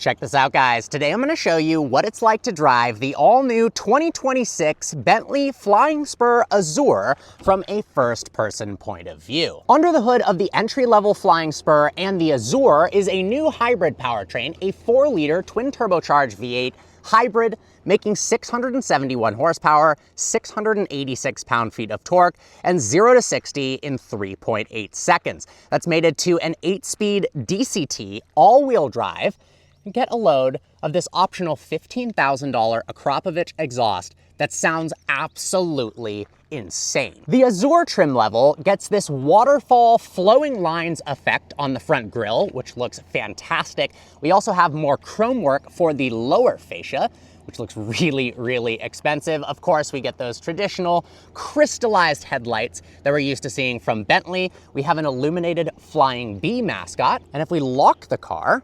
Check this out, guys. Today I'm going to show you what it's like to drive the all-new 2026 Bentley Flying Spur Azure from a first-person point of view. Under the hood of the entry-level Flying Spur and the Azure is a new hybrid powertrain, a 4-liter twin-turbocharged V8 hybrid, making 671 horsepower, 686 pound-feet of torque, and 0 to 60 in 3.8 seconds. That's mated to an 8-speed DCT all-wheel drive, and get a load of this optional $15,000 Akrapovic exhaust that sounds absolutely insane. The Azure trim level gets this waterfall flowing lines effect on the front grille, which looks fantastic. We also have more chrome work for the lower fascia, which looks really, really expensive. Of course, we get those traditional crystallized headlights that we're used to seeing from Bentley. We have an illuminated Flying Bee mascot, and if we lock the car,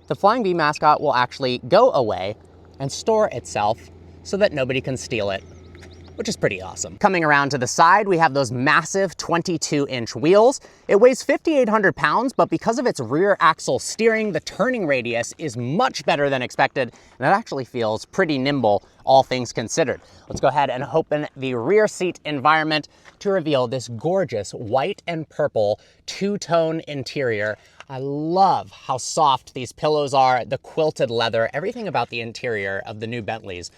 the Flying Bee mascot will actually go away and store itself so that nobody can steal it, which is pretty awesome. Coming around to the side, we have those massive 22-inch wheels. It weighs 5,800 pounds, but because of its rear axle steering, the turning radius is much better than expected, and it actually feels pretty nimble, all things considered. Let's go ahead and open the rear seat environment to reveal this gorgeous white and purple two-tone interior. I love how soft these pillows are, the quilted leather, everything about the interior of the new Bentleys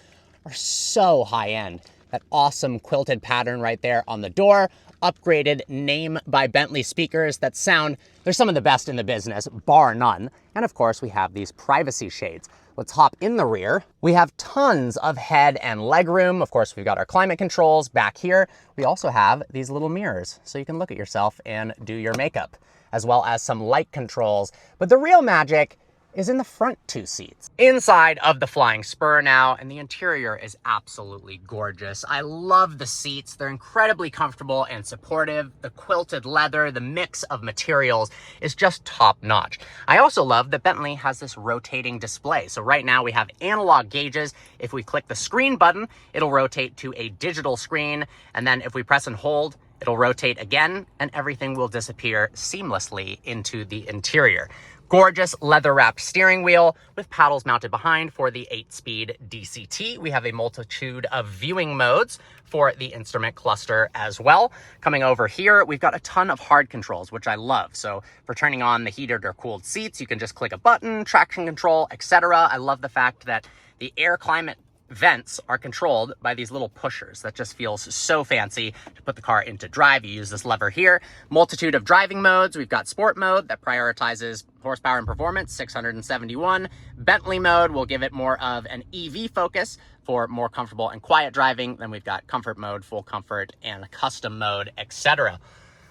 are so high-end. That awesome quilted pattern right there on the door, upgraded Name by Bentley speakers that sound, they're some of the best in the business, bar none. And of course, we have these privacy shades. Let's hop in the rear. We have tons of head and leg room. Of course, we've got our climate controls back here. We also have these little mirrors, so you can look at yourself and do your makeup, as well as some light controls. But the real magic is in the front two seats. Inside of the Flying Spur now, and the interior is absolutely gorgeous. I love the seats. They're incredibly comfortable and supportive. The quilted leather, the mix of materials is just top notch. I also love that Bentley has this rotating display. So right now we have analog gauges. If we click the screen button, it'll rotate to a digital screen. And then if we press and hold, it'll rotate again, and everything will disappear seamlessly into the interior. Gorgeous leather-wrapped steering wheel with paddles mounted behind for the 8-speed DCT. We have a multitude of viewing modes for the instrument cluster as well. Coming over here, we've got a ton of hard controls, which I love. So for turning on the heated or cooled seats, you can just click a button, traction control, etc. I love the fact that the air climate vents are controlled by these little pushers. That just feels so fancy to put the car into drive. You use this lever here. Multitude of driving modes. We've got sport mode that prioritizes horsepower and performance, 671. Bentley mode will give it more of an EV focus for more comfortable and quiet driving. Then we've got comfort mode, full comfort, and custom mode, etc.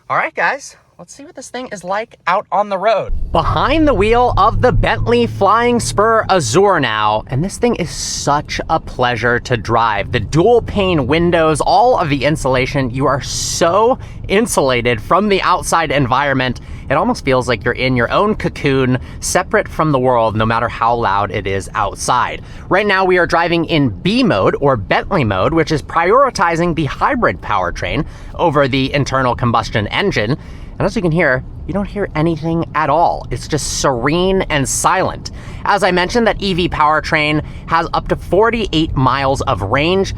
All right, guys, let's see what this thing is like out on the road. Behind the wheel of the Bentley Flying Spur Azure now, and this thing is such a pleasure to drive. The dual pane windows, all of the insulation, you are so insulated from the outside environment. It almost feels like you're in your own cocoon, separate from the world, no matter how loud it is outside. Right now, we are driving in B mode, or Bentley mode, which is prioritizing the hybrid powertrain over the internal combustion engine. And as you can hear, you don't hear anything at all. It's just serene and silent. As I mentioned, that EV powertrain has up to 48 miles of range.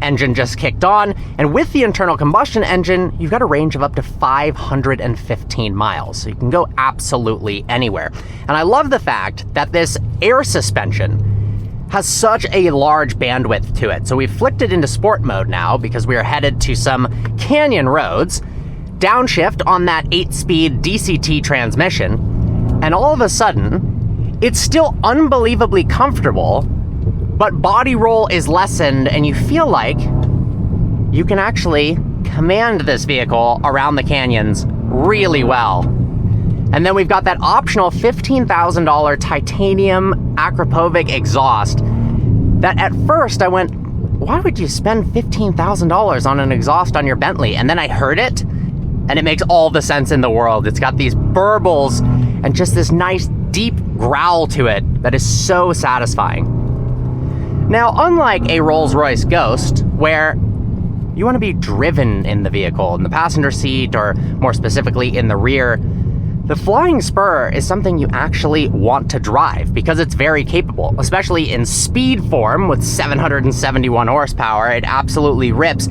Engine just kicked on, and with the internal combustion engine, you've got a range of up to 515 miles, so you can go absolutely anywhere. And I love the fact that this air suspension has such a large bandwidth to it. So we've flicked it into sport mode now because we are headed to some canyon roads. Downshift on that 8-speed DCT transmission, and all of a sudden, it's still unbelievably comfortable, but body roll is lessened, and you feel like you can actually command this vehicle around the canyons really well. And then we've got that optional $15,000 titanium Akrapovic exhaust that at first I went, why would you spend $15,000 on an exhaust on your Bentley? And then I heard it, and it makes all the sense in the world. It's got these burbles and just this nice deep growl to it that is so satisfying. Now, unlike a Rolls-Royce Ghost, where you want to be driven in the vehicle, in the passenger seat, or more specifically in the rear, The Flying Spur is something you actually want to drive because it's very capable, especially in speed form with 771 horsepower. It absolutely rips.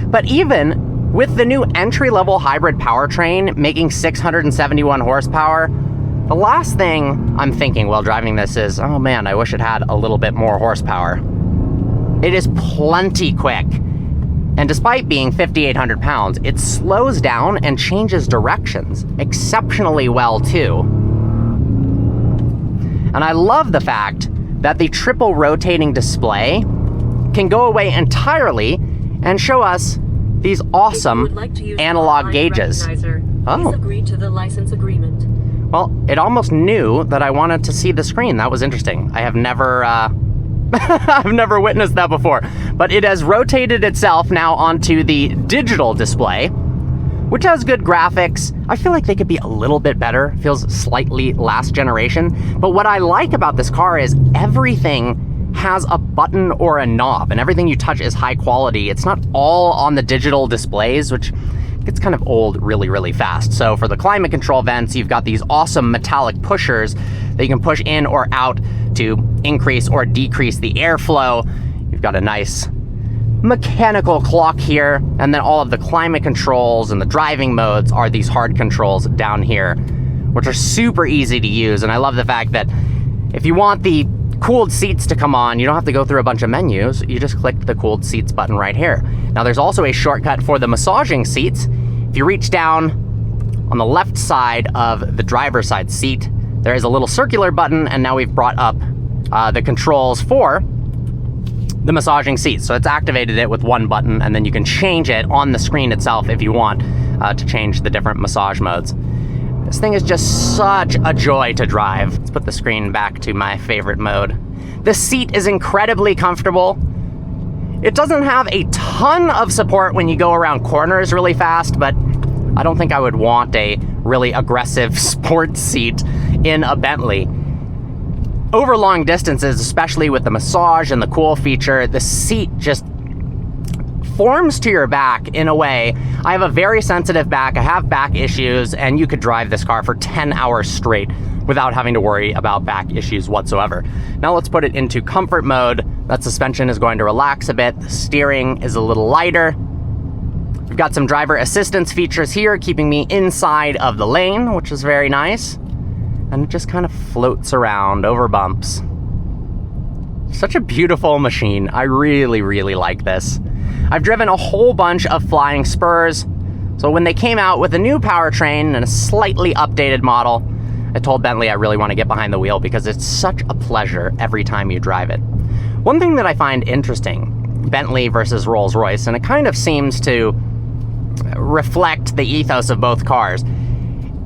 But even with the new entry-level hybrid powertrain making 671 horsepower, the last thing I'm thinking while driving this is, oh man, I wish it had a little bit more horsepower. It is plenty quick. And despite being 5,800 pounds, it slows down and changes directions exceptionally well too. And I love the fact that the triple rotating display can go away entirely and show us these awesome analog gauges. Please agree to the license agreement. Well, it almost knew that I wanted to see the screen. That was interesting. I have never I've never witnessed that before, but it has rotated itself now onto the digital display, which has good graphics. I feel like they could be a little bit better. Feels slightly last generation. But what I like about this car is everything has a button or a knob, and everything you touch is high quality. It's not all on the digital displays, which gets kind of old really, really fast. So for the climate control vents, you've got these awesome metallic pushers that you can push in or out to increase or decrease the airflow. You've got a nice mechanical clock here, and then all of the climate controls and the driving modes are these hard controls down here, which are super easy to use. And I love the fact that if you want the cooled seats to come on, you don't have to go through a bunch of menus. You just click the cooled seats button right here. Now there's also a shortcut for the massaging seats. If you reach down on the left side of the driver's side seat, there is a little circular button, and now we've brought up the controls for the massaging seats. So it's activated it with one button, and then you can change it on the screen itself if you want to change the different massage modes. This thing is just such a joy to drive. Let's put the screen back to my favorite mode. The seat is incredibly comfortable. It doesn't have a ton of support when you go around corners really fast, but I don't think I would want a really aggressive sports seat in a Bentley. Over long distances, especially with the massage and the cool feature, the seat just forms to your back in a way. I have a very sensitive back, I have back issues, and you could drive this car for 10 hours straight without having to worry about back issues whatsoever. Now let's put it into comfort mode. That suspension is going to relax a bit. The steering is a little lighter. We've got some driver assistance features here, keeping me inside of the lane, which is very nice. And it just kind of floats around over bumps. Such a beautiful machine. I really, really like this. I've driven a whole bunch of Flying Spurs, so when they came out with a new powertrain and a slightly updated model, I told Bentley I really want to get behind the wheel because it's such a pleasure every time you drive it. One thing that I find interesting, Bentley versus Rolls-Royce, and it kind of seems to reflect the ethos of both cars.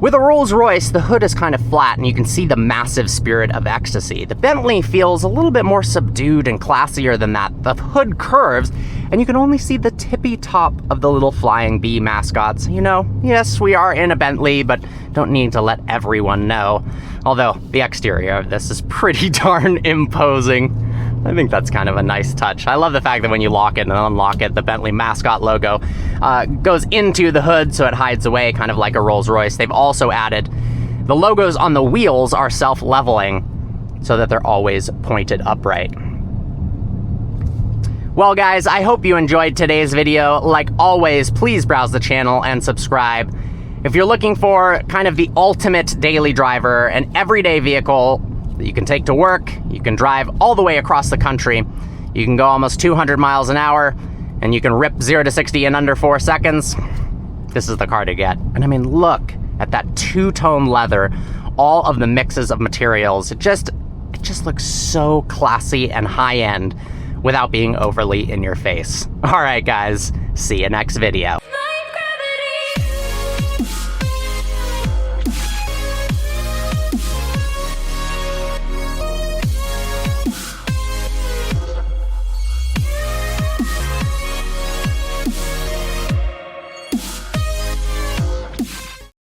With a Rolls-Royce, the hood is kind of flat and you can see the massive spirit of ecstasy. The Bentley feels a little bit more subdued and classier than that. The hood curves and you can only see the tippy top of the little flying bee mascots. You know, yes, we are in a Bentley, but don't need to let everyone know. Although the exterior of this is pretty darn imposing. I think that's kind of a nice touch. I love the fact that when you lock it and unlock it, the Bentley mascot logo goes into the hood so it hides away, kind of like a Rolls-Royce. They've also added the logos on the wheels are self-leveling so that they're always pointed upright. Well guys, I hope you enjoyed today's video. Like always, please browse the channel and subscribe. If you're looking for kind of the ultimate daily driver, an everyday vehicle that you can take to work, you can drive all the way across the country, you can go almost 200 miles an hour, and you can rip 0 to 60 in under 4 seconds, this is the car to get. And I mean, look at that two-tone leather, all of the mixes of materials. It just looks so classy and high-end without being overly in your face. All right, guys, see you next video.